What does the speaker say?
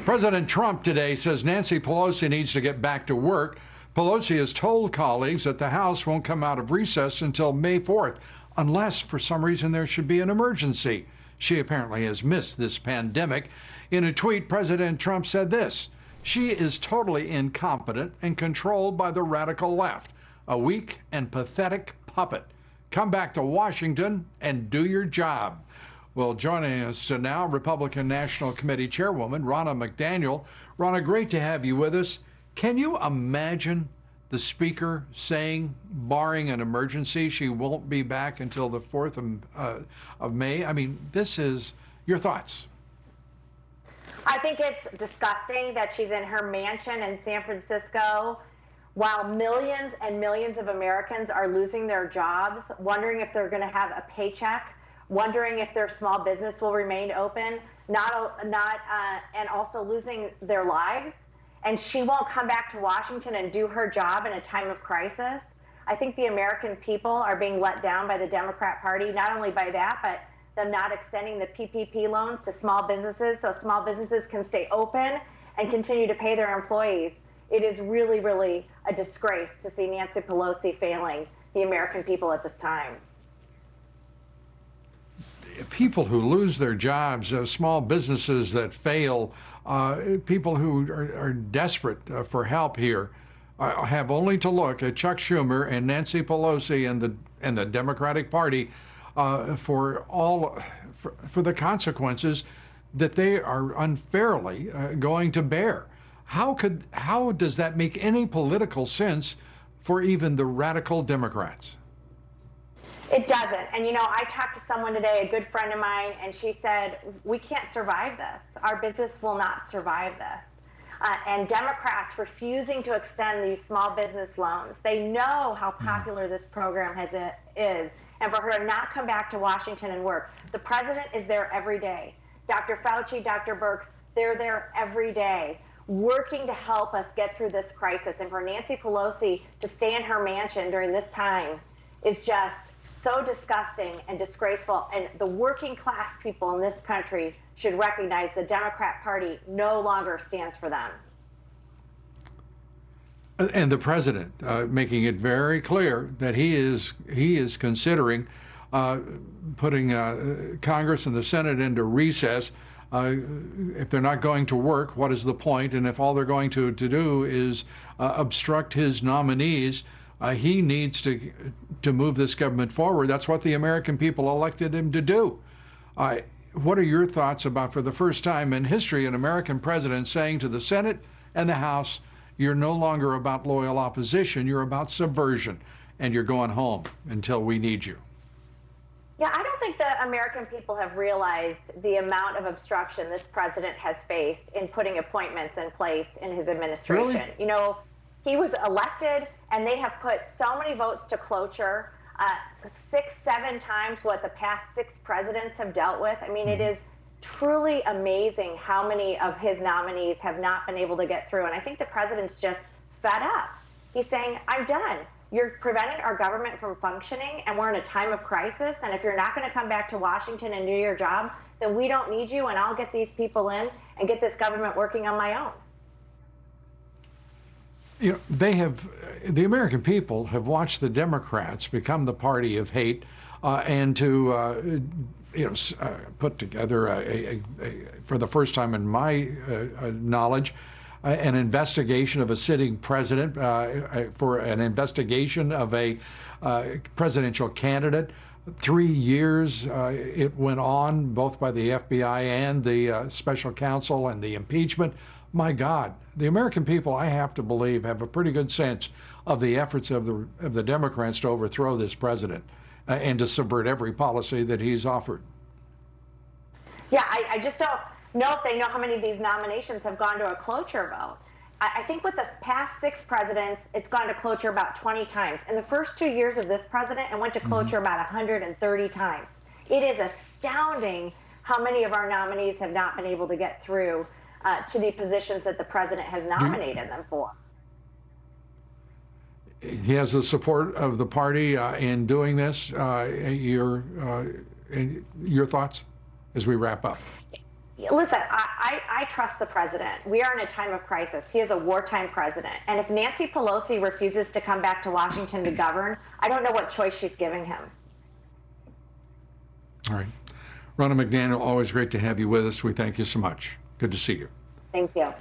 President Trump today says Nancy Pelosi needs to get back to work. Pelosi has told colleagues that the House won't come out of recess until May 4th, unless for some reason there should be an emergency. She apparently has missed this pandemic. In a tweet, President Trump said this: "She is totally incompetent and controlled by the radical left, a weak and pathetic puppet. Come back to Washington and do your job." Well, joining us now, Republican National Committee Chairwoman Ronna McDaniel. Ronna, great to have you with us. Can you imagine the Speaker saying, barring an emergency, she won't be back until the 4th of May? I mean, this is your thoughts. I think it's disgusting that she's in her mansion in San Francisco while millions and millions of Americans are losing their jobs, wondering if they're going to have a paycheck, wondering if their small business will remain open, and also losing their lives. And she won't come back to Washington and do her job in a time of crisis. I think the American people are being let down by the Democrat Party, not only by that, but them not extending the PPP loans to small businesses so small businesses can stay open and continue to pay their employees. It is really, really a disgrace to see Nancy Pelosi failing the American people at this time. People who lose their jobs, small businesses that fail, people who are desperate for help here have only to look at Chuck Schumer and Nancy Pelosi and the Democratic Party for the consequences that they are unfairly going to bear. How does that make any political sense for even the radical Democrats? It doesn't. And, you know, I talked to someone today, a good friend of mine, and she said, we can't survive this. Our business will not survive this. And Democrats refusing to extend these small business loans. They know how popular this program is. And for her to not come back to Washington and work. The president is there every day. Dr. Fauci, Dr. Birx, they're there every day, working to help us get through this crisis. And for Nancy Pelosi to stay in her mansion during this time is just so disgusting and disgraceful. And the working class people in this country should recognize the Democrat Party no longer stands for them. And the president making it very clear that he is considering putting Congress and the Senate into recess. If they're not going to work, what is the point? And if all they're going to do is obstruct his nominees, he needs to move this government forward. That's what the American people elected him to do. What are your thoughts about, for the first time in history, an American president saying to the Senate and the House, you're no longer about loyal opposition, you're about subversion, and you're going home until we need you? Yeah, I don't think the American people have realized the amount of obstruction this president has faced in putting appointments in place in his administration. Really? You know, he was elected, and they have put so many votes to cloture, 6, 7 times what the past 6 presidents have dealt with. I mean, it is truly amazing how many of his nominees have not been able to get through. And I think the president's just fed up. He's saying, I'm done. You're preventing our government from functioning, and we're in a time of crisis. And if you're not going to come back to Washington and do your job, then we don't need you, and I'll get these people in and get this government working on my own. You know, the American people have watched the Democrats become the party of hate, and to put together for the first time in my knowledge, an investigation of a sitting president, for an investigation of a presidential candidate. 3 years it went on, both by the FBI and the special counsel and the impeachment. My God, the American people, I have to believe, have a pretty good sense of the efforts of the Democrats to overthrow this president and to subvert every policy that he's offered. Yeah, I just don't know if they know how many of these nominations have gone to a cloture vote. I think with the past 6 presidents, it's gone to cloture about 20 times. In the first 2 years of this president, it went to cloture about 130 times. It is astounding how many of our nominees have not been able to get through to the positions that the president has nominated them for. He has the support of the party in doing this. Your thoughts as we wrap up? Listen, I trust the president. We are in a time of crisis. He is a wartime president. And if Nancy Pelosi refuses to come back to Washington to govern, I don't know what choice she's giving him. All right. Ronna McDaniel, always great to have you with us. We thank you so much. Good to see you. Thank you.